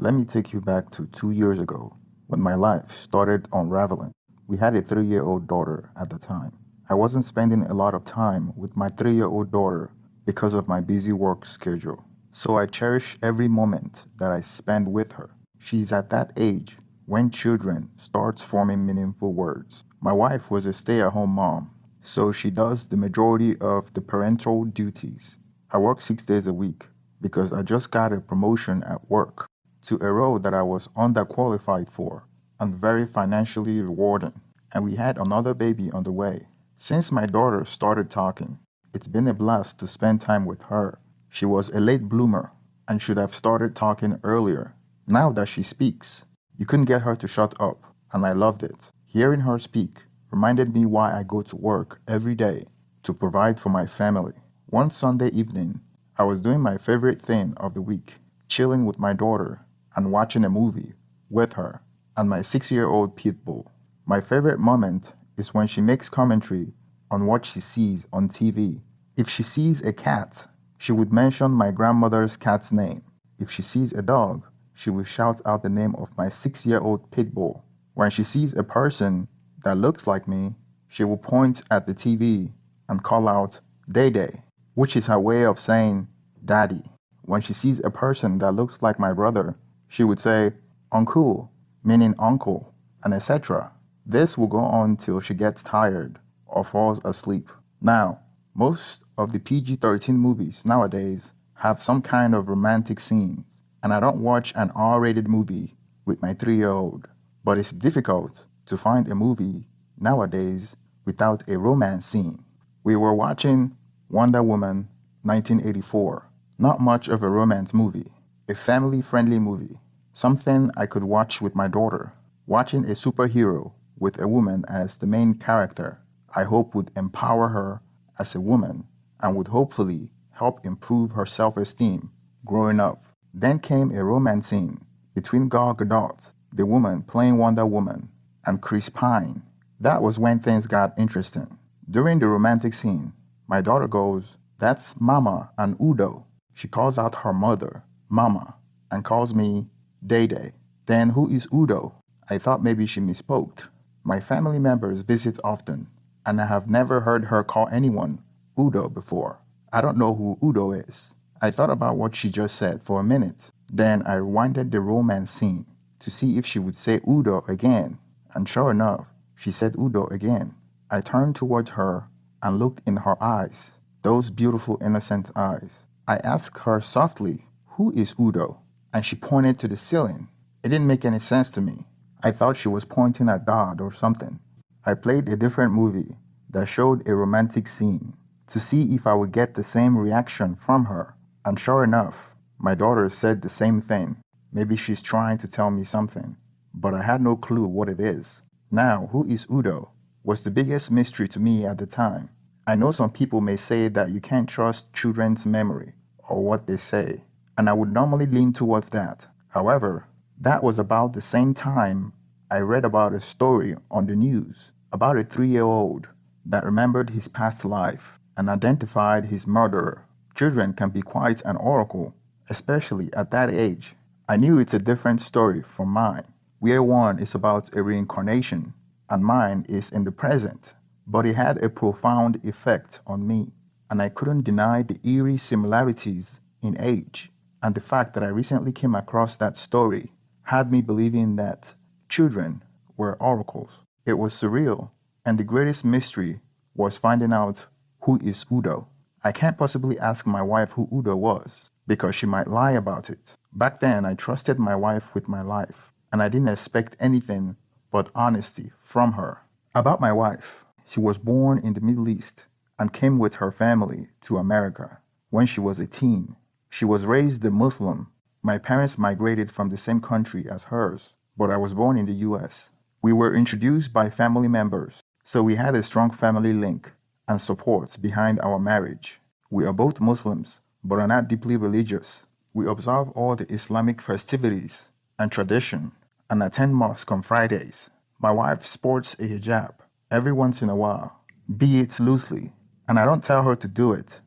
Let me take you back to 2 years ago when my life started unraveling. We had a 3-year-old daughter at the time. I wasn't spending a lot of time with my 3-year-old daughter because of my busy work schedule. So I cherish every moment that I spend with her. She's at that age when children starts forming meaningful words. My wife was a stay-at-home mom, so she does the majority of the parental duties. I work 6 days a week because I just got a promotion at work to a role that I was underqualified for and very financially rewarding. And we had another baby on the way. Since my daughter started talking, it's been a blast to spend time with her. She was a late bloomer and should have started talking earlier. Now that she speaks, you couldn't get her to shut up, and I loved it. Hearing her speak reminded me why I go to work every day to provide for my family. One Sunday evening, I was doing my favorite thing of the week, chilling with my daughter and watching a movie with her and my 6-year-old pit bull. My favorite moment is when she makes commentary on what she sees on TV. If she sees a cat, she would mention my grandmother's cat's name. If she sees a dog, she will shout out the name of my 6-year-old pit bull. When she sees a person that looks like me, she will point at the TV and call out Day Day, which is her way of saying Daddy. When she sees a person that looks like my brother, she would say Uncle, meaning uncle, and etc. This will go on till she gets tired or falls asleep. Now, most of the PG-13 movies nowadays have some kind of romantic scenes, and I don't watch an R-rated movie with my 3-year-old, but it's difficult to find a movie nowadays without a romance scene. We were watching Wonder Woman 1984. Not much of a romance movie, a family-friendly movie, something I could watch with my daughter. Watching a superhero with a woman as the main character, I hope would empower her as a woman and would hopefully help improve her self-esteem growing up. Then came a romance scene between Gal Gadot, the woman playing Wonder Woman, and Chris Pine. That was when things got interesting. During the romantic scene, my daughter goes, "That's Mama and Udo." She calls out her mother, Mama, and calls me Day Day. Then who is Udo? I thought maybe she misspoke. My family members visit often, and I have never heard her call anyone Udo before. I don't know who Udo is. I thought about what she just said for a minute. Then I rewinded the romance scene to see if she would say Udo again, and sure enough, she said Udo again. I turned towards her and looked in her eyes, those beautiful innocent eyes. I asked her softly, "Who is Udo?" And she pointed to the ceiling. It didn't make any sense to me. I thought she was pointing at God or something. I played a different movie that showed a romantic scene to see if I would get the same reaction from her. And sure enough, my daughter said the same thing. Maybe she's trying to tell me something, but I had no clue what it is. Now, who is Udo was the biggest mystery to me at the time. I know some people may say that you can't trust children's memory or what they say, and I would normally lean towards that. However, that was about the same time I read about a story on the news about a 3-year-old that remembered his past life and identified his murderer. Children can be quite an oracle, especially at that age. I knew it's a different story from mine, where one is about a reincarnation and mine is in the present. But it had a profound effect on me, and I couldn't deny the eerie similarities in age. And the fact that I recently came across that story had me believing that children were oracles. It was surreal, and the greatest mystery was finding out who is Udo. I can't possibly ask my wife who Udo was, because she might lie about it. Back then, I trusted my wife with my life, and I didn't expect anything but honesty from her. About my wife, she was born in the Middle East and came with her family to America when she was a teen. She was raised a Muslim. My parents migrated from the same country as hers, but I was born in the US. We were introduced by family members, so we had a strong family link and support behind our marriage. We are both Muslims, but are not deeply religious. We observe all the Islamic festivities and tradition and attend mosque on Fridays. My wife sports a hijab every once in a while, be it loosely, and I don't tell her to do it.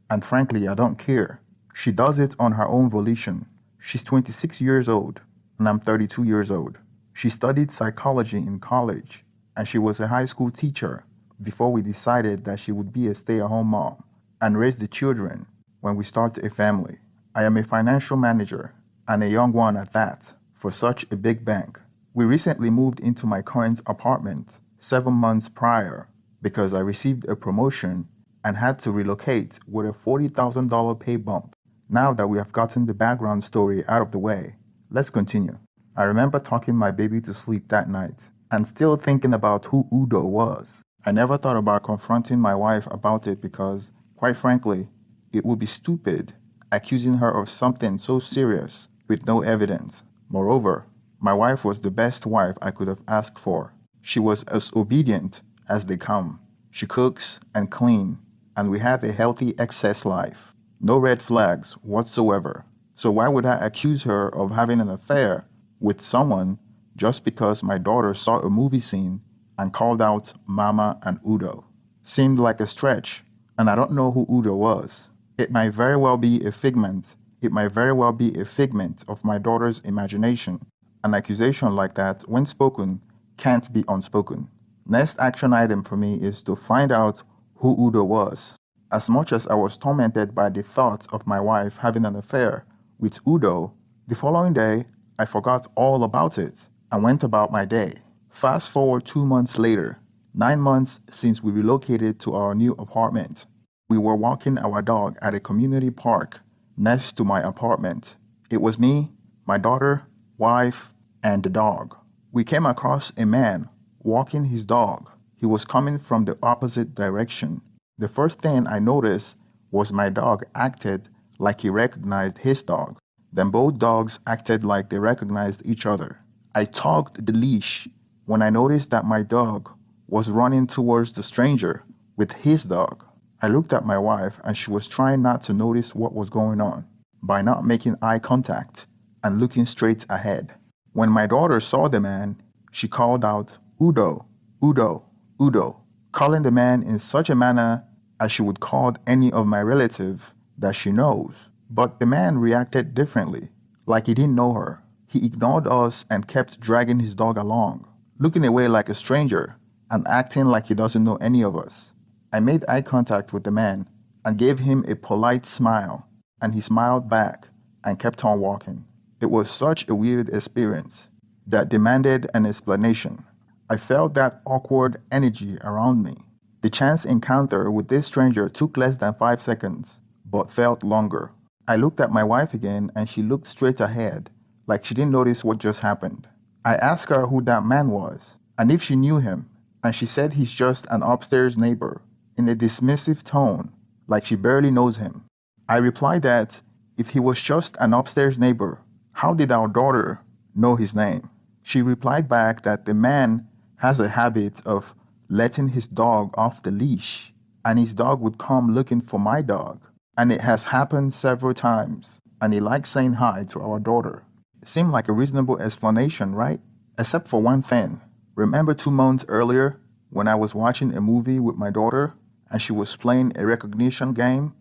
And frankly, I don't care. She does it on her own volition. She's 26 years old, and I'm 32 years old. She studied psychology in college, and she was a high school teacher before we decided that she would be a stay-at-home mom and raise the children when we start a family. I am a financial manager, and a young one at that, for such a big bank. We recently moved into my current apartment 7 months prior because I received a promotion and had to relocate with a $40,000 pay bump. Now that we have gotten the background story out of the way, let's continue. I remember talking my baby to sleep that night and still thinking about who Udo was. I never thought about confronting my wife about it because, quite frankly, it would be stupid accusing her of something so serious with no evidence. Moreover, my wife was the best wife I could have asked for. She was as obedient as they come. She cooks and cleans, and we have a healthy excess life. No red flags whatsoever. So why would I accuse her of having an affair with someone just because my daughter saw a movie scene and called out Mama and Udo? Seemed like a stretch, and I don't know who Udo was. It might very well be a figment. It might very well be a figment of my daughter's imagination. An accusation like that, when spoken, can't be unspoken. Next action item for me is to find out who Udo was. As much as I was tormented by the thought of my wife having an affair with Udo, the following day, I forgot all about it and went about my day. Fast forward 2 months later, 9 months since we relocated to our new apartment. We were walking our dog at a community park next to my apartment. It was me, my daughter, wife, and the dog. We came across a man walking his dog. He was coming from the opposite direction. The first thing I noticed was my dog acted like he recognized his dog. Then both dogs acted like they recognized each other. I tugged the leash when I noticed that my dog was running towards the stranger with his dog. I looked at my wife and she was trying not to notice what was going on by not making eye contact and looking straight ahead. When my daughter saw the man, she called out, Udo, Udo, Udo, calling the man in such a manner as she would call any of my relatives that she knows. But the man reacted differently, like he didn't know her. He ignored us and kept dragging his dog along, looking away like a stranger and acting like he doesn't know any of us. I made eye contact with the man and gave him a polite smile, and he smiled back and kept on walking. It was such a weird experience that demanded an explanation. I felt that awkward energy around me. The chance encounter with this stranger took less than 5 seconds, but felt longer. I looked at my wife again and she looked straight ahead, like she didn't notice what just happened. I asked her who that man was and if she knew him, and she said he's just an upstairs neighbor, in a dismissive tone, like she barely knows him. I replied that if he was just an upstairs neighbor, how did our daughter know his name? She replied back that the man has a habit of letting his dog off the leash, and his dog would come looking for my dog. And it has happened several times, and he likes saying hi to our daughter. It seemed like a reasonable explanation, right? Except for one thing. Remember 2 months earlier when I was watching a movie with my daughter and she was playing a recognition game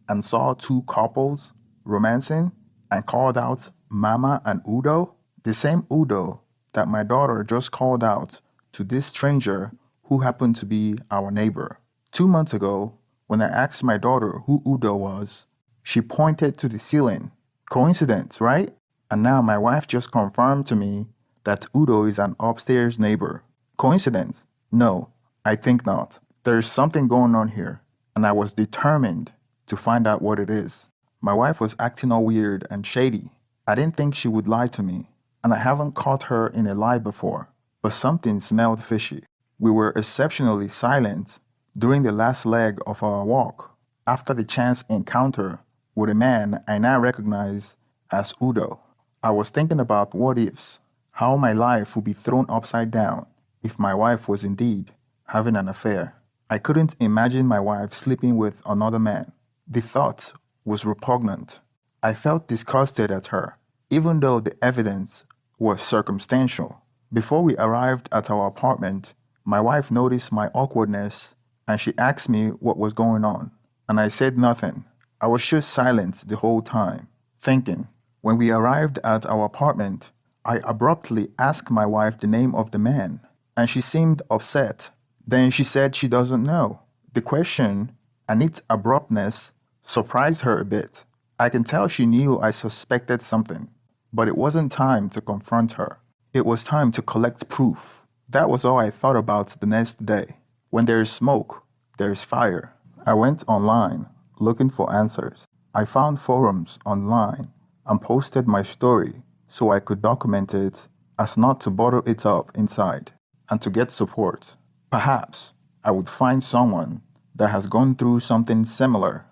and saw two couples romancing and called out Mama and Udo? The same Udo that my daughter just called out to this stranger who happened to be our neighbor. 2 months ago, when I asked my daughter who Udo was, she pointed to the ceiling. Coincidence, right? And now my wife just confirmed to me that Udo is an upstairs neighbor. Coincidence? No, I think not. There's something going on here, and I was determined to find out what it is. My wife was acting all weird and shady. I didn't think she would lie to me, and I haven't caught her in a lie before, but something smelled fishy. We were exceptionally silent during the last leg of our walk, after the chance encounter with a man I now recognize as Udo. I was thinking about what ifs, how my life would be thrown upside down if my wife was indeed having an affair. I couldn't imagine my wife sleeping with another man. The thought was repugnant. I felt disgusted at her, even though the evidence was circumstantial. Before we arrived at our apartment, my wife noticed my awkwardness and she asked me what was going on, and I said nothing. I was just silent the whole time, thinking, When we arrived at our apartment, I abruptly asked my wife the name of the man, and she seemed upset. Then she said she doesn't know. The question and its abruptness surprised her a bit. I can tell she knew I suspected something, but it wasn't time to confront her. It was time to collect proof. That was all I thought about the next day. When there is smoke, there is fire. I went online looking for answers. I found forums online and posted my story so I could document it as not to bottle it up inside and to get support. Perhaps I would find someone that has gone through something similar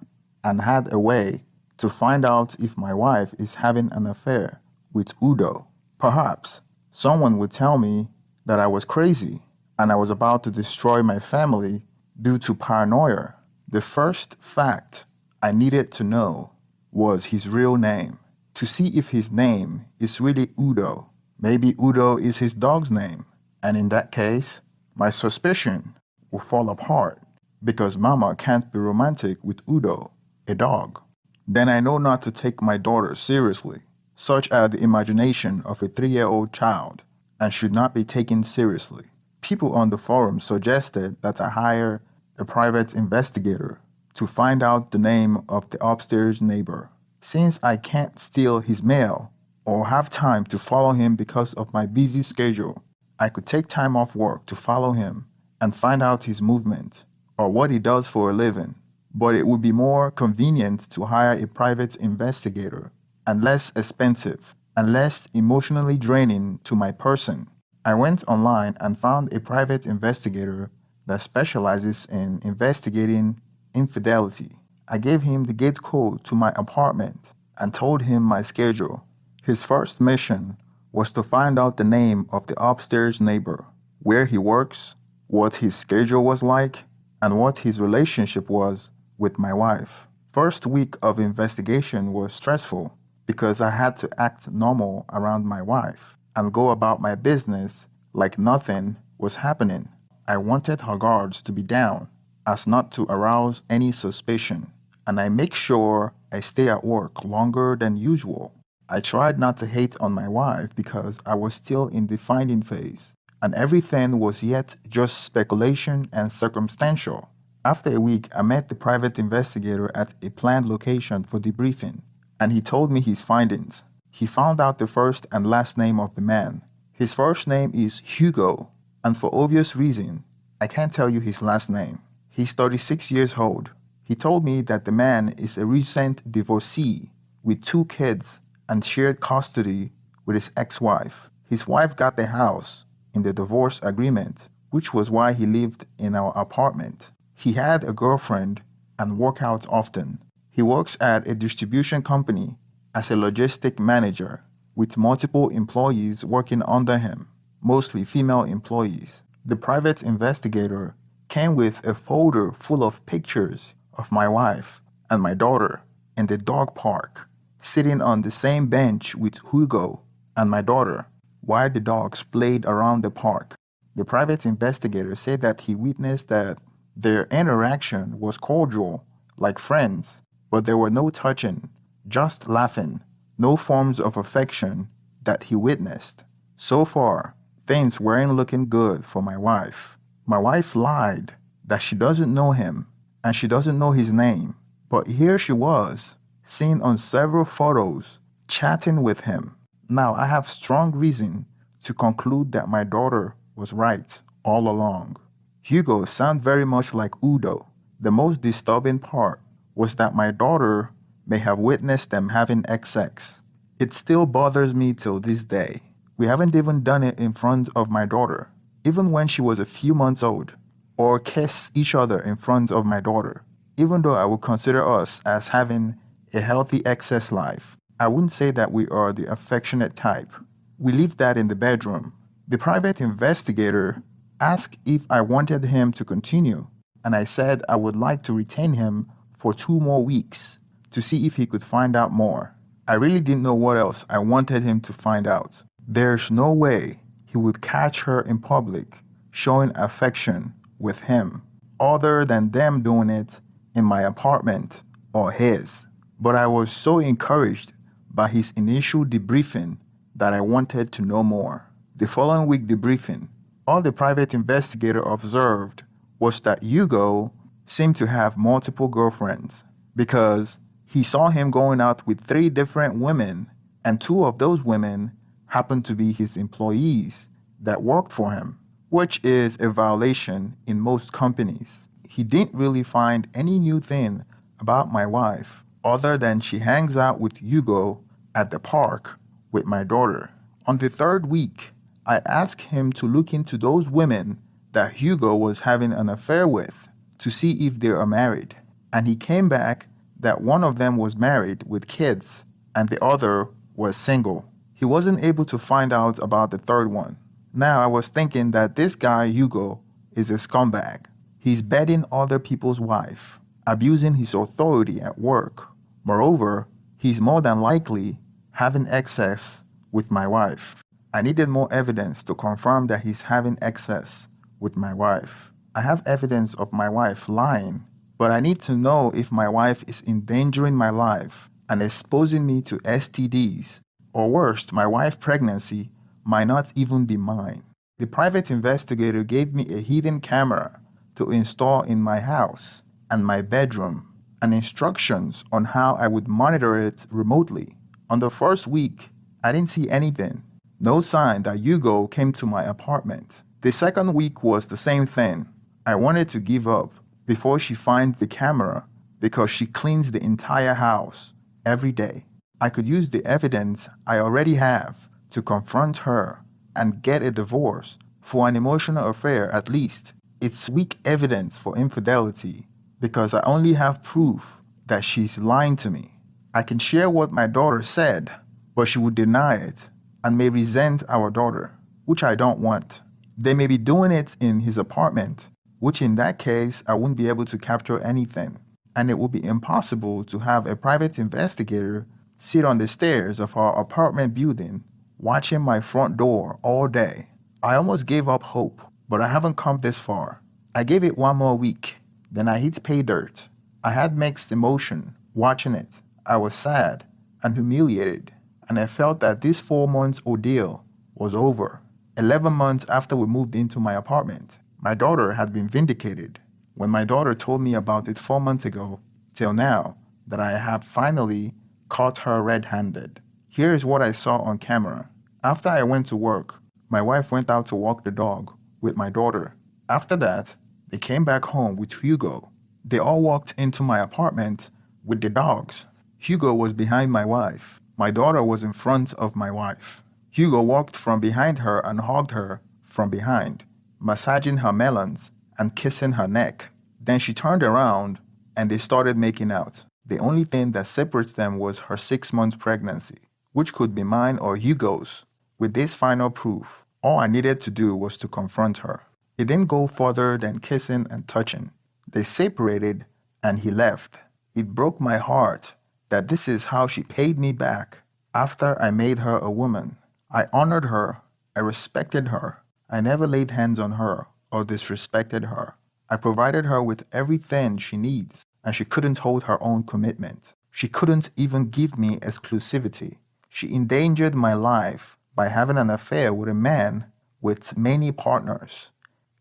and had a way to find out if my wife is having an affair with Udo. Perhaps someone would tell me that I was crazy and I was about to destroy my family due to paranoia. The first fact I needed to know was his real name, to see if his name is really Udo. Maybe Udo is his dog's name, and in that case, my suspicion will fall apart because Mama can't be romantic with Udo, a dog. Then I know not to take my daughter seriously. Such are the imagination of a 3-year-old child and should not be taken seriously. People on the forum suggested that I hire a private investigator to find out the name of the upstairs neighbor. Since I can't steal his mail or have time to follow him because of my busy schedule, I could take time off work to follow him and find out his movement or what he does for a living. But it would be more convenient to hire a private investigator and less expensive and less emotionally draining to my person. I went online and found a private investigator that specializes in investigating infidelity. I gave him the gate code to my apartment and told him my schedule. His first mission was to find out the name of the upstairs neighbor, where he works, what his schedule was like, and what his relationship was with my wife. First week of investigation was stressful because I had to act normal around my wife and go about my business like nothing was happening. I wanted her guards to be down as not to arouse any suspicion, and I make sure I stay at work longer than usual. I tried not to hate on my wife because I was still in the finding phase, and everything was yet just speculation and circumstantial. After a week, I met the private investigator at a planned location for debriefing, and he told me his findings. He found out the first and last name of the man. His first name is Hugo, and for obvious reason, I can't tell you his last name. He's 36 years old. He told me that the man is a recent divorcee with 2 kids and shared custody with his ex-wife. His wife got the house in the divorce agreement, which was why he lived in our apartment. He had a girlfriend and worked out often. He works at a distribution company as a logistic manager with multiple employees working under him, mostly female employees. The private investigator came with a folder full of pictures of my wife and my daughter in the dog park, sitting on the same bench with Hugo and my daughter while the dogs played around the park. The private investigator said that he witnessed that their interaction was cordial, like friends, but there were no touching, just laughing, no forms of affection that he witnessed. So far, things weren't looking good for my wife. My wife lied that she doesn't know him and she doesn't know his name, but here she was, seen on several photos, chatting with him. Now, I have strong reason to conclude that my daughter was right all along. Hugo sounded very much like Udo. The most disturbing part was that my daughter may have witnessed them having sex. It still bothers me till this day. We haven't even done it in front of my daughter, even when she was a few months old, or kiss each other in front of my daughter. Even though I would consider us as having a healthy sex life, I wouldn't say that we are the affectionate type. We leave that in the bedroom. The private investigator asked if I wanted him to continue, and I said I would like to retain him for 2 more weeks to see if he could find out more. I really didn't know what else I wanted him to find out. There's no way he would catch her in public showing affection with him, other than them doing it in my apartment or his. But I was so encouraged by his initial debriefing that I wanted to know more. The following week debriefing, all the private investigator observed was that Hugo seemed to have multiple girlfriends because he saw him going out with 3 different women, and 2 of those women happened to be his employees that worked for him, which is a violation in most companies. He didn't really find any new thing about my wife other than she hangs out with Hugo at the park with my daughter. On the 3rd week, I asked him to look into those women that Hugo was having an affair with to see if they are married. And he came back that one of them was married with kids and the other was single. He wasn't able to find out about the 3rd one. Now I was thinking that this guy, Hugo, is a scumbag. He's bedding other people's wife, abusing his authority at work. Moreover, he's more than likely having excess with my wife. I needed more evidence to confirm that he's having excess with my wife. I have evidence of my wife lying, but I need to know if my wife is endangering my life and exposing me to STDs, or worst, my wife's pregnancy might not even be mine. The private investigator gave me a hidden camera to install in my house and my bedroom, and instructions on how I would monitor it remotely. On the 1st week, I didn't see anything. No sign that Hugo came to my apartment. The 2nd week was the same thing. I wanted to give up before she finds the camera because she cleans the entire house every day. I could use the evidence I already have to confront her and get a divorce for an emotional affair at least. It's weak evidence for infidelity because I only have proof that she's lying to me. I can share what my daughter said, but she would deny it and may resent our daughter, which I don't want. They may be doing it in his apartment, which in that case I wouldn't be able to capture anything, and it would be impossible to have a private investigator sit on the stairs of our apartment building watching my front door all day. I almost gave up hope, but I haven't come this far. I gave it 1 more week, then I hit pay dirt. I had mixed emotion watching it. I was sad and humiliated, and I felt that this 4 months ordeal was over. 11 months after we moved into my apartment, my daughter had been vindicated. When my daughter told me about it 4 months ago, till now, that I had finally caught her red-handed. Here is what I saw on camera. After I went to work, my wife went out to walk the dog with my daughter. After that, they came back home with Hugo. They all walked into my apartment with the dogs. Hugo was behind my wife. My daughter was in front of my wife. Hugo walked from behind her and hugged her from behind, massaging her melons and kissing her neck. Then she turned around and they started making out. The only thing that separates them was her 6-month pregnancy, which could be mine or Hugo's. With this final proof, all I needed to do was to confront her. It didn't go further than kissing and touching. They separated and he left. It broke my heart that this is how she paid me back after I made her a woman. I honored her, I respected her. I never laid hands on her or disrespected her. I provided her with everything she needs, and she couldn't hold her own commitment. She couldn't even give me exclusivity. She endangered my life by having an affair with a man with many partners,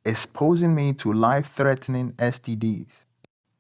exposing me to life-threatening STDs,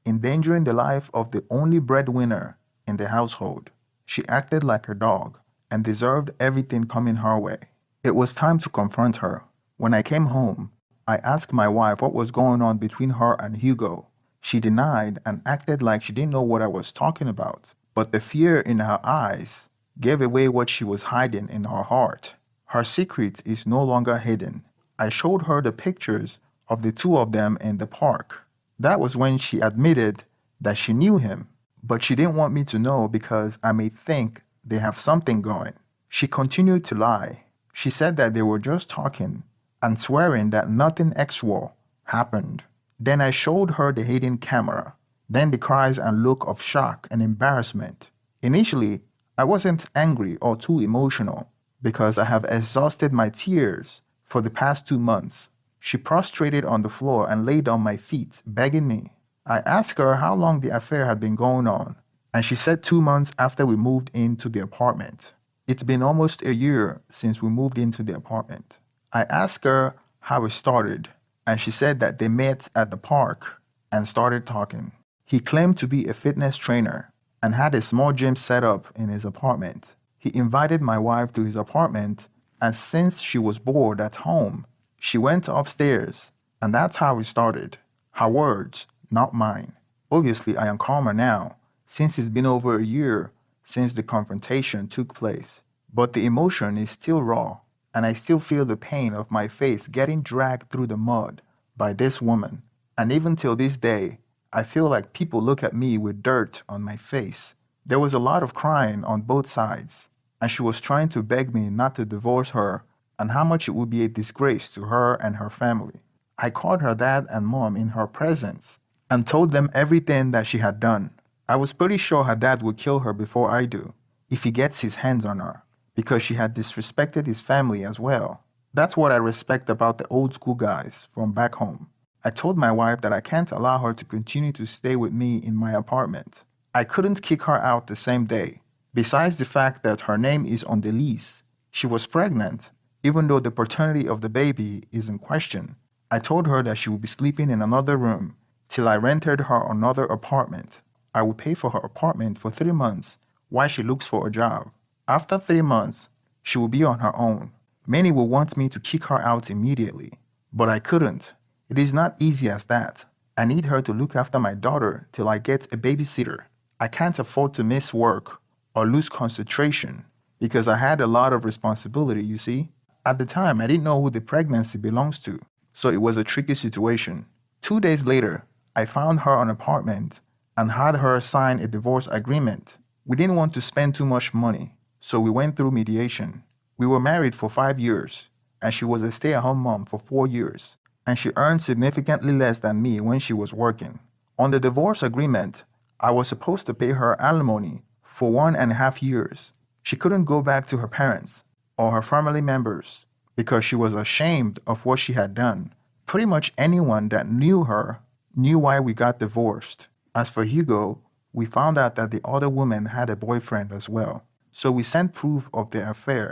endangering the life of the only breadwinner in the household. She acted like a dog and deserved everything coming her way. It was time to confront her. When I came home, I asked my wife what was going on between her and Hugo. She denied and acted like she didn't know what I was talking about. But the fear in her eyes gave away what she was hiding in her heart. Her secret is no longer hidden. I showed her the pictures of the 2 of them in the park. That was when she admitted that she knew him, but she didn't want me to know because I may think they have something going. She continued to lie. She said that they were just talking and swearing that nothing actual happened. Then I showed her the hidden camera, then the cries and look of shock and embarrassment. Initially, I wasn't angry or too emotional because I have exhausted my tears for the past 2 months. She prostrated on the floor and laid on my feet, begging me. I asked her how long the affair had been going on, And she said 2 months after we moved into the apartment. It's been almost a year since we moved into the apartment. I asked her how it started, and she said that they met at the park and started talking. He claimed to be a fitness trainer and had a small gym set up in his apartment. He invited my wife to his apartment, and since she was bored at home, she went upstairs, and that's how it started. Her words, not mine. Obviously, I am calmer now, since it's been over a year since the confrontation took place. But the emotion is still raw, and I still feel the pain of my face getting dragged through the mud by this woman. And even till this day, I feel like people look at me with dirt on my face. There was a lot of crying on both sides, and she was trying to beg me not to divorce her and how much it would be a disgrace to her and her family. I called her dad and mom in her presence and told them everything that she had done. I was pretty sure her dad would kill her before I do, if he gets his hands on her, because she had disrespected his family as well. That's what I respect about the old school guys from back home. I told my wife that I can't allow her to continue to stay with me in my apartment. I couldn't kick her out the same day. Besides the fact that her name is on the lease, she was pregnant, even though the paternity of the baby is in question. I told her that she would be sleeping in another room till I rented her another apartment. I would pay for her apartment for 3 months while she looks for a job. After 3 months, she will be on her own. Many will want me to kick her out immediately, but I couldn't. It is not easy as that. I need her to look after my daughter till I get a babysitter. I can't afford to miss work or lose concentration because I had a lot of responsibility, you see. At the time, I didn't know who the pregnancy belongs to, so it was a tricky situation. 2 days later, I found her an apartment and had her sign a divorce agreement. We didn't want to spend too much money, so we went through mediation. We were married for 5 years, and she was a stay-at-home mom for 4 years, and she earned significantly less than me when she was working. On the divorce agreement, I was supposed to pay her alimony for 1.5 years. She couldn't go back to her parents or her family members because she was ashamed of what she had done. Pretty much anyone that knew her knew why we got divorced. As for Hugo, we found out that the other woman had a boyfriend as well. So we sent proof of their affair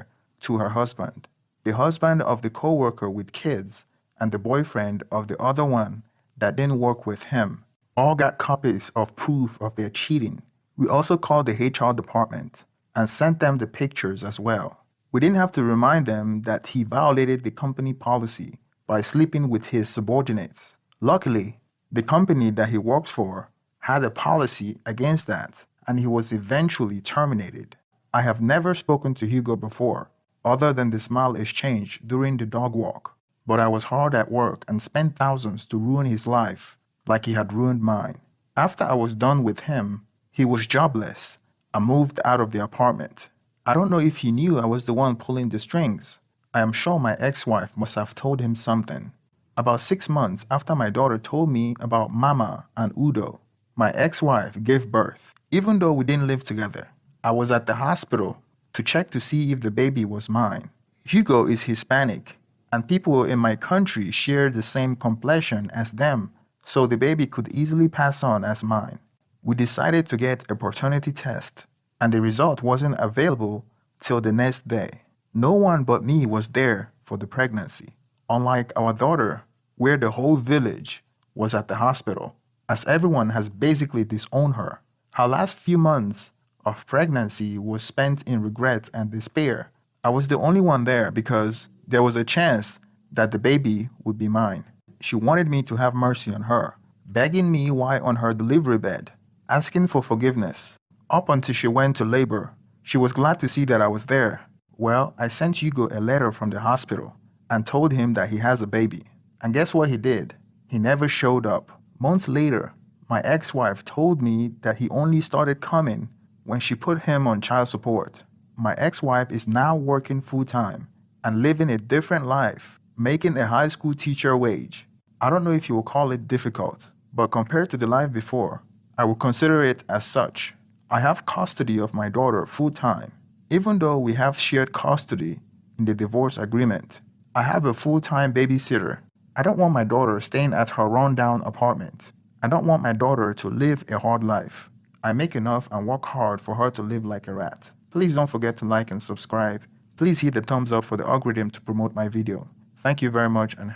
to her husband, the husband of the co-worker with kids, and the boyfriend of the other one that didn't work with him. All got copies of proof of their cheating. We also called the HR department and sent them the pictures as well. We didn't have to remind them that he violated the company policy by sleeping with his subordinates. Luckily, the company that he works for had a policy against that, and he was eventually terminated. I have never spoken to Hugo before, other than the smile exchange during the dog walk, but I was hard at work and spent thousands to ruin his life like he had ruined mine. After I was done with him, he was jobless and moved out of the apartment. I don't know if he knew I was the one pulling the strings. I am sure my ex-wife must have told him something. About 6 months after my daughter told me about Mama and Udo, my ex-wife gave birth. Even though we didn't live together, I was at the hospital to check to see if the baby was mine. Hugo is Hispanic, and people in my country share the same complexion as them, so the baby could easily pass on as mine. We decided to get a paternity test, and the result wasn't available till the next day. No one but me was there for the pregnancy, unlike our daughter, where the whole village was at the hospital, as everyone has basically disowned her. Her last few months of pregnancy was spent in regret and despair. I was the only one there because there was a chance that the baby would be mine. She wanted me to have mercy on her, begging me while on her delivery bed, asking for forgiveness. Up until she went to labor, she was glad to see that I was there. Well, I sent Hugo a letter from the hospital and told him that he has a baby. And guess what he did? He never showed up. Months later, my ex-wife told me that he only started coming when she put him on child support. My ex-wife is now working full-time and living a different life, making a high school teacher wage. I don't know if you will call it difficult, but compared to the life before, I would consider it as such. I have custody of my daughter full-time, even though we have shared custody in the divorce agreement. I have a full-time babysitter. I don't want my daughter staying at her run-down apartment. I don't want my daughter to live a hard life. I make enough and work hard for her to live like a rat. Please don't forget to like and subscribe. Please hit the thumbs up for the algorithm to promote my video. Thank you very much and